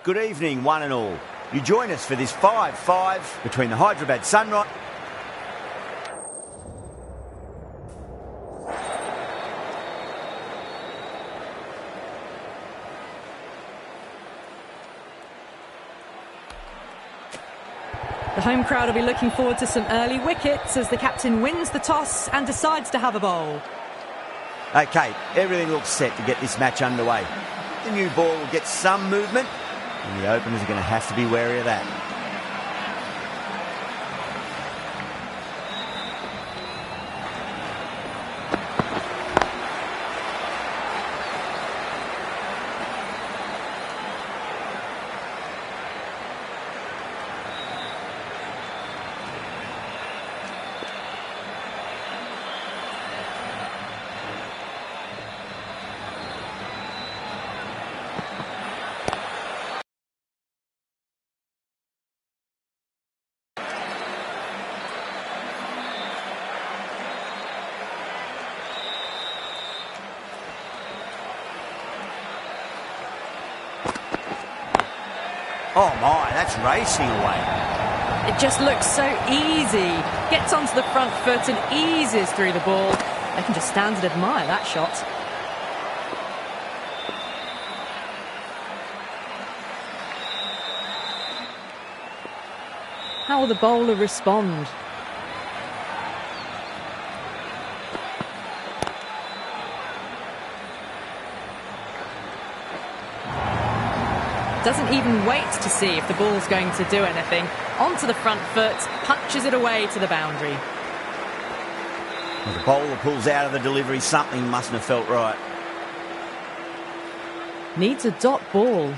Good evening, one and all. You join us for this 5-5 between the Hyderabad Sunrise. The home crowd will be looking forward to some early wickets as the captain wins the toss and decides to have a bowl. Okay, everything looks set to get this match underway. The new ball will get some movement, and the openers are going to have to be wary of that. Oh my, that's racing away. It just looks so easy. Gets onto the front foot and eases through the ball. They can just stand and admire that shot. How will the bowler respond? Doesn't even wait to see if the ball's going to do anything. Onto the front foot, punches it away to the boundary. Well, the bowler pulls out of the delivery. Something mustn't have felt right. Needs a dot ball.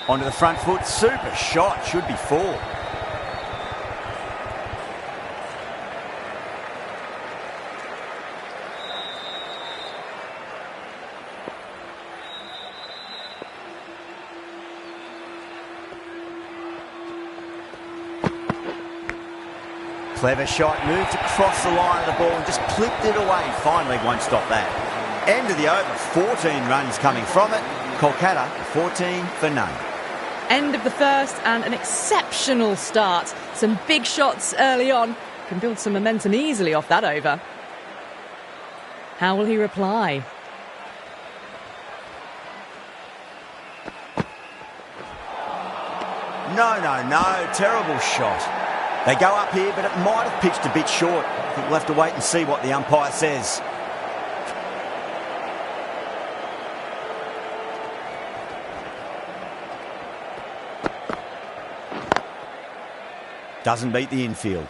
Onto the front foot. Super shot. Should be 4. Clever shot, moved across the line of the ball and just clipped it away. Finally won't stop that. End of the over, 14 runs coming from it. Kolkata, 14 for none. End of the first and an exceptional start. Some big shots early on. Can build some momentum easily off that over. How will he reply? No. Terrible shot. They go up here, but it might have pitched a bit short. I think we'll have to wait and see what the umpire says. Doesn't beat the infield.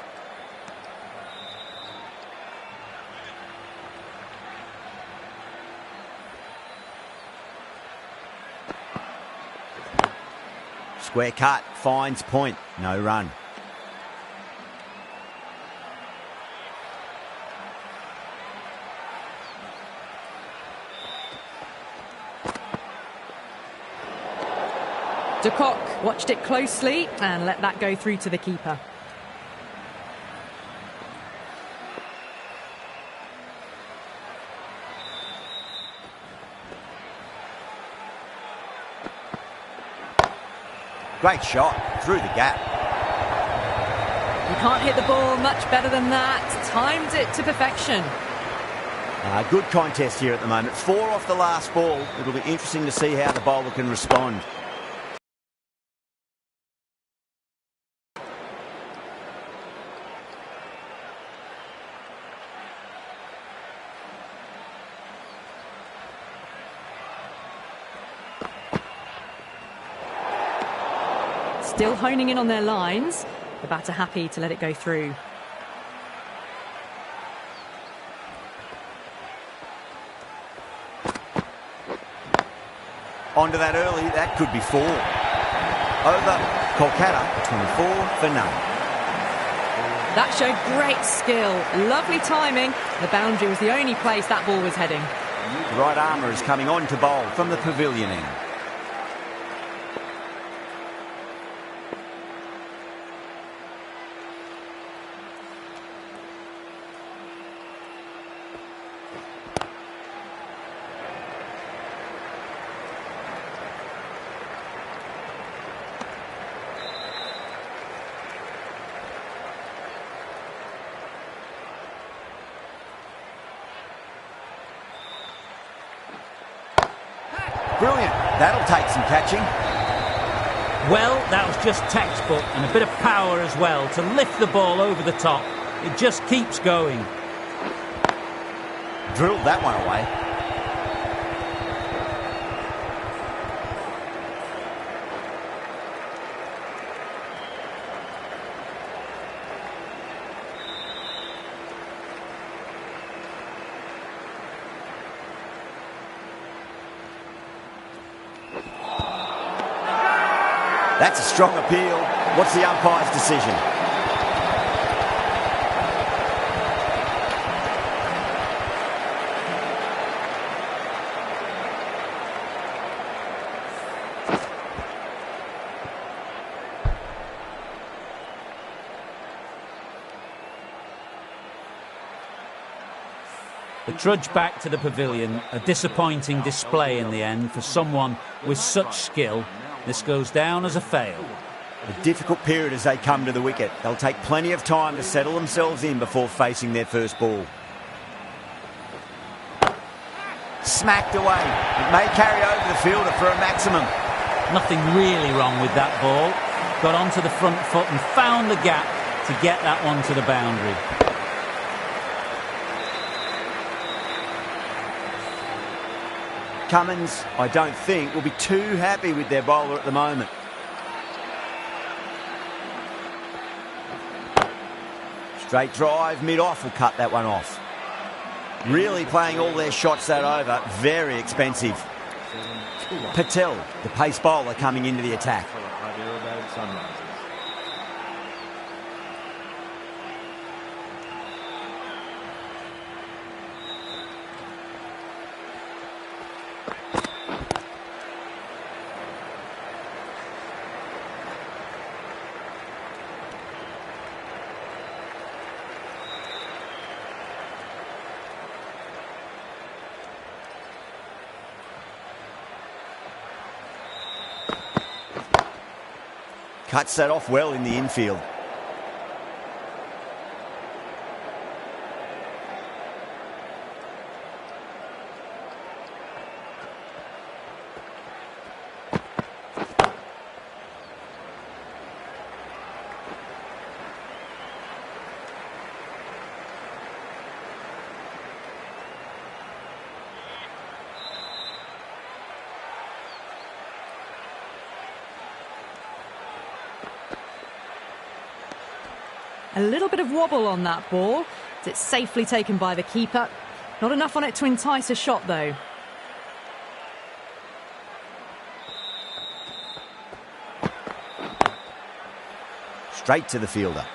Square cut, finds point, no run. De Kock watched it closely and let that go through to the keeper. Great shot through the gap. You can't hit the ball much better than that. Timed it to perfection. Good contest here at the moment. 4 off the last ball. It'll be interesting to see how the bowler can respond. Still honing in on their lines. The batter happy to let it go through. Onto that early, that could be 4. Over, Kolkata, 24 for none. That showed great skill, lovely timing. The boundary was the only place that ball was heading. The right armour is coming on to bowl from the pavilion end. brilliant. That'll take some catching. Well, that was just textbook, and a bit of power as well to lift the ball over the top. It just keeps going. Drilled that one away. That's a strong appeal. What's the umpire's decision? The trudge back to the pavilion, a disappointing display in the end for someone with such skill. This goes down as a fail. A difficult period as they come to the wicket. They'll take plenty of time to settle themselves in before facing their first ball. Smacked away. It may carry over the fielder for a maximum. Nothing really wrong with that ball. Got onto the front foot and found the gap to get that one to the boundary. Cummins, I don't think, will be too happy with their bowler at the moment. Straight drive, mid-off will cut that one off. Really playing all their shots that over, very expensive. Patel, the pace bowler, coming into the attack. Cuts that off well in the infield. A little bit of wobble on that ball. It's safely taken by the keeper. Not enough on it to entice a shot, though. Straight to the fielder.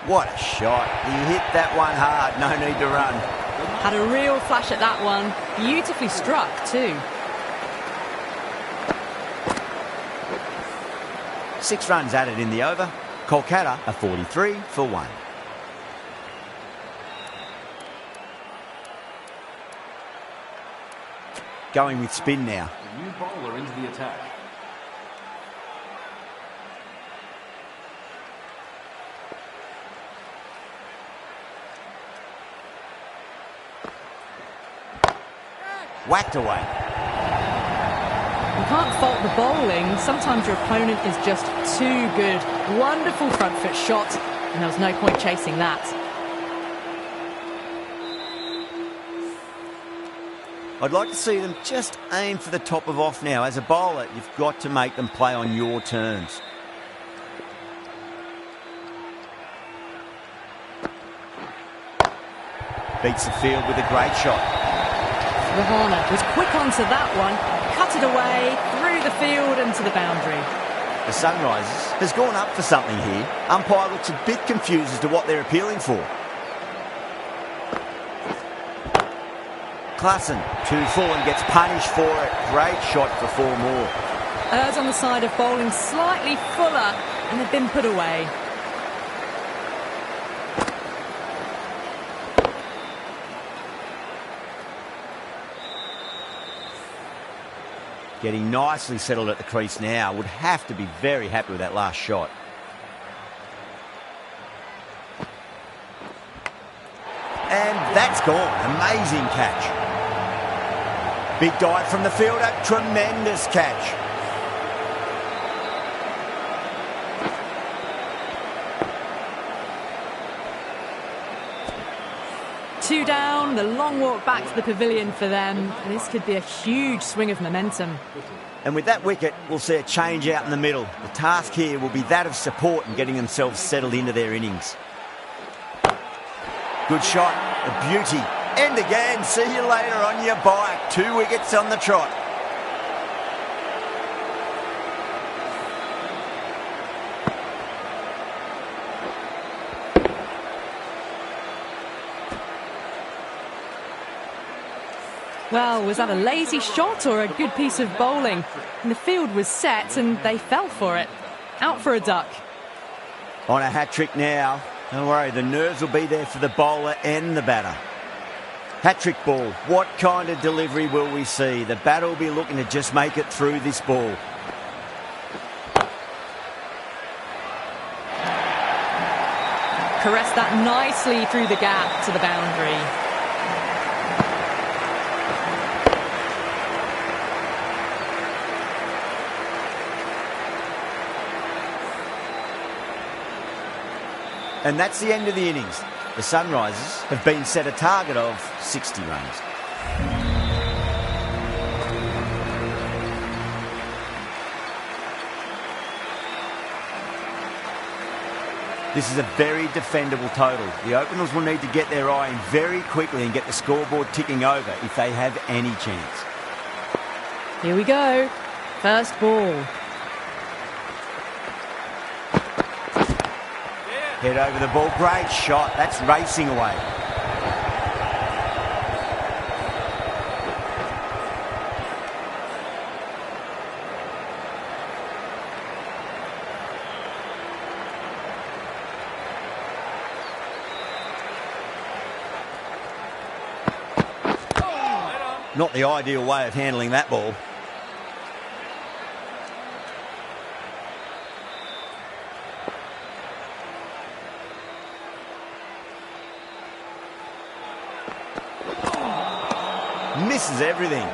What a shot. He hit that one hard. No need to run. Had a real flash at that one. Beautifully struck, too. 6 runs added in the over. Kolkata are 43 for 1. Going with spin now. The new bowler into the attack. Whacked away. You can't fault the bowling. Sometimes your opponent is just too good. Wonderful front foot shot, and there was no point chasing that. I'd like to see them just aim for the top of off now. As a bowler, you've got to make them play on your terms. Beats the field with a great shot. Rahana was quick onto that one, cut it away, through the field and to the boundary. The Sunrisers has gone up for something here. Umpire looks a bit confused as to what they're appealing for. Klassen, 2 full and gets punished for it. Great shot for 4 more. Errs on the side of bowling slightly fuller and they've been put away. Getting nicely settled at the crease now. Would have to be very happy with that last shot. And that's gone. Amazing catch. Big dive from the fielder. Tremendous catch. Two down, the long walk back to the pavilion for them. This could be a huge swing of momentum. And with that wicket, we'll see a change out in the middle. The task here will be that of support and getting themselves settled into their innings. Good shot, a beauty. And again, see you later on your bike. 2 wickets on the trot. Well, was that a lazy shot or a good piece of bowling? And the field was set and they fell for it. Out for a duck. On a hat-trick now. Don't worry, the nerves will be there for the bowler and the batter. Hat-trick ball. What kind of delivery will we see? The batter will be looking to just make it through this ball. Caressed that nicely through the gap to the boundary. And that's the end of the innings. The Sunrisers have been set a target of 60 runs. This is a very defendable total. The openers will need to get their eye in very quickly and get the scoreboard ticking over if they have any chance. Here we go. First ball. Head over the ball. Great shot. That's racing away. Not the ideal way of handling that ball. Misses everything.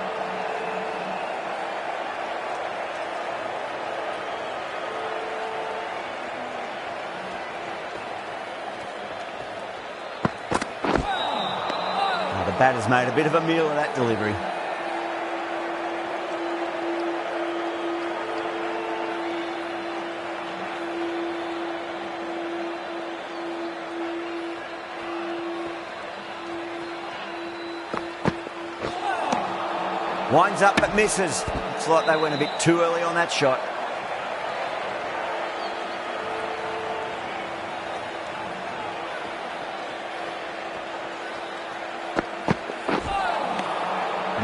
Oh, the batter's made a bit of a meal of that delivery. Winds up but misses. Looks like they went a bit too early on that shot.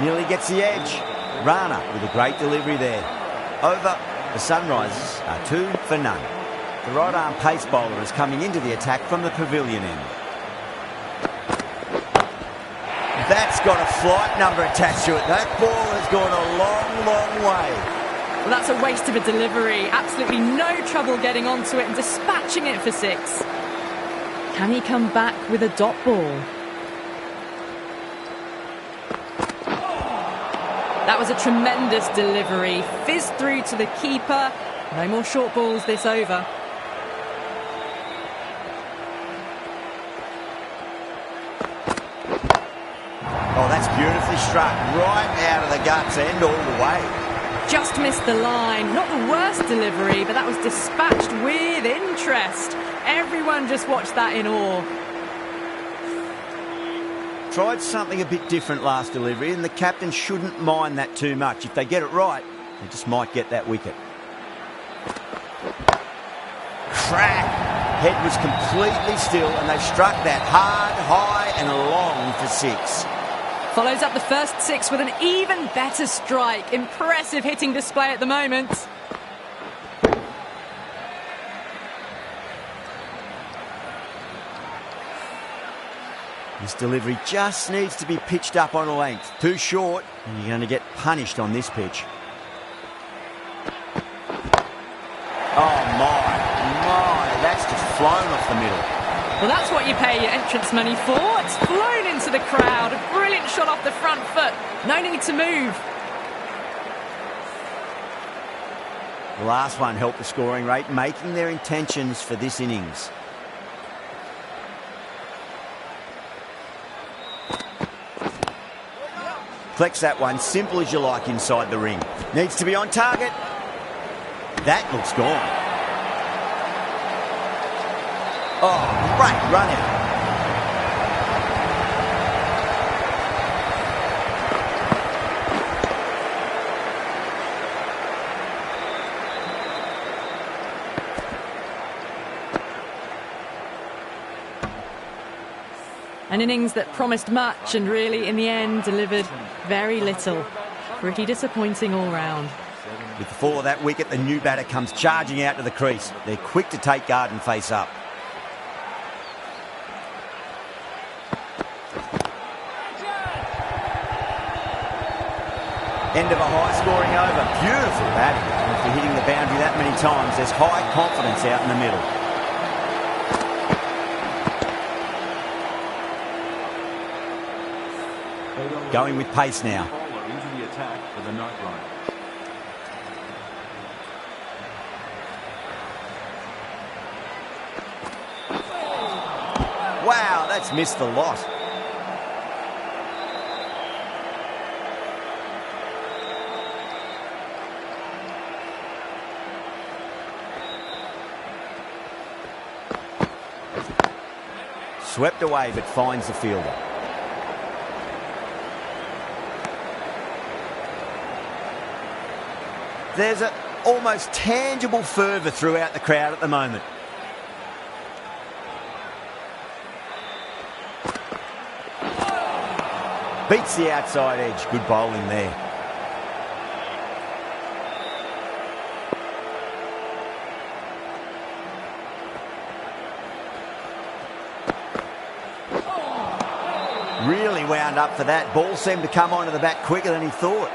Nearly gets the edge. Rana with a great delivery there. Over, the Sunrisers are 2 for none. The right arm pace bowler is coming into the attack from the pavilion end. That's got a flight number attached to it. That ball has gone a long, long way. Well, that's a waste of a delivery. Absolutely no trouble getting onto it and dispatching it for 6. Can he come back with a dot ball? That was a tremendous delivery. Fizzed through to the keeper. No more short balls this over. Oh, that's beautifully struck. Right out of the guts end all the way. Just missed the line. Not the worst delivery, but that was dispatched with interest. Everyone just watched that in awe. Tried something a bit different last delivery, and the captain shouldn't mind that too much. If they get it right, they just might get that wicket. Crack! Head was completely still, and they struck that hard, high and long for 6. Follows up the first 6 with an even better strike. Impressive hitting display at the moment. This delivery just needs to be pitched up on a length. Too short, and you're going to get punished on this pitch. Oh, my, that's just flown off the middle. Well, that's what you pay your entrance money for. It's flown into the crowd. A brilliant shot off the front foot. No need to move. The last one helped the scoring rate, making their intentions for this innings. Collects that one, simple as you like, inside the ring. Needs to be on target. That looks gone. Oh, great run out. An innings that promised much and really, in the end, delivered very little. Pretty disappointing all round. With the fall of that wicket, the new batter comes charging out to the crease. They're quick to take guard and face up. End of a high-scoring over. Beautiful batting. And if you're hitting the boundary that many times, there's high confidence out in the middle. Going with pace now. Into the attack for the night line. Wow, that's missed the lot. Swept away, but finds the fielder. There's an almost tangible fervour throughout the crowd at the moment. Beats the outside edge. Good bowling there. Really wound up for that. Ball seemed to come onto the bat quicker than he thought.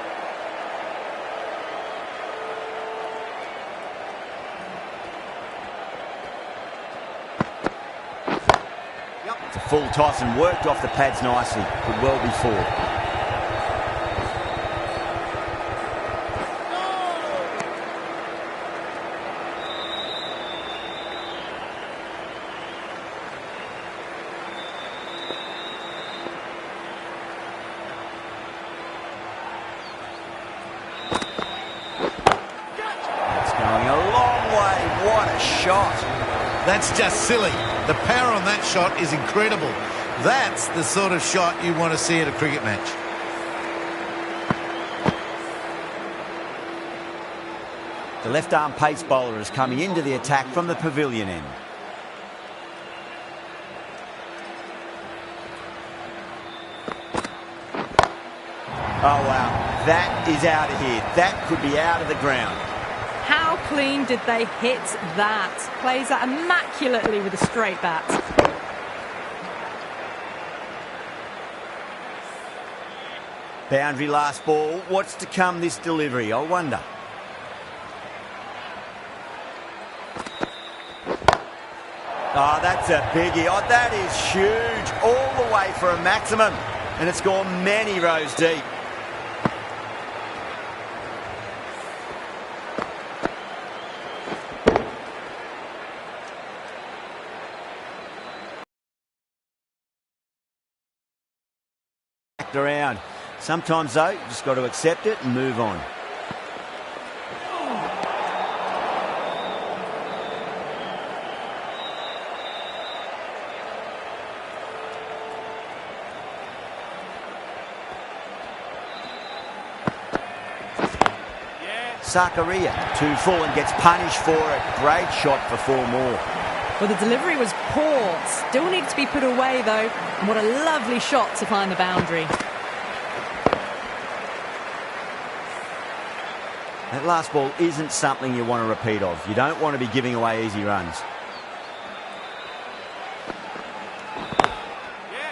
It's a full toss and worked off the pads nicely. Could well be four. That's just silly. The power on that shot is incredible. That's the sort of shot you want to see at a cricket match. The left-arm pace bowler is coming into the attack from the pavilion end. Oh, wow. That is out of here. That could be out of the ground. How clean did they hit that? Plays that immaculately with a straight bat. Boundary last ball. What's to come this delivery? I wonder. Oh, that's a biggie. Oh, that is huge. All the way for a maximum. And it's gone many rows deep. Around. Sometimes, though, you just got to accept it and move on. Zakaria, 2 full and gets punished for it. Great shot for 4 more. Well, the delivery was poor. Still needs to be put away, though. And what a lovely shot to find the boundary. That last ball isn't something you want to repeat of. You don't want to be giving away easy runs.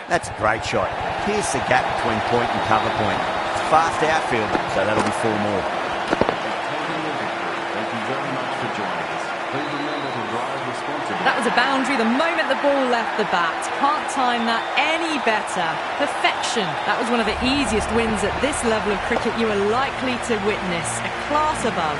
That's a great shot. Pierce the gap between point and cover point. It's fast outfield, so that'll be 4 more. Thank you very much for joining us. That was a boundary the moment the ball left the bat. Can't time that any better. Perfection. That was one of the easiest wins at this level of cricket you are likely to witness. A class above.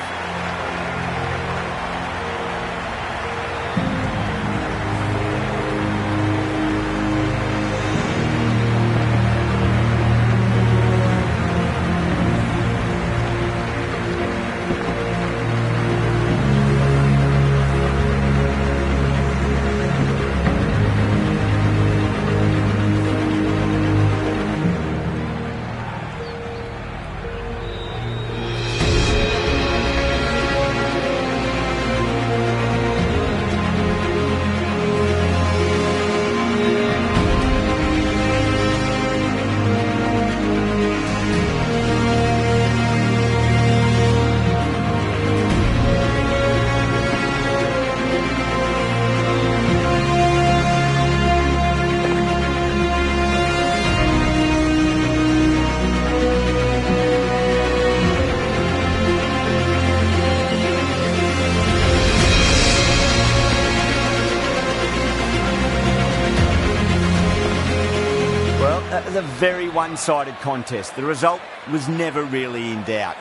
That was a very one-sided contest. The result was never really in doubt.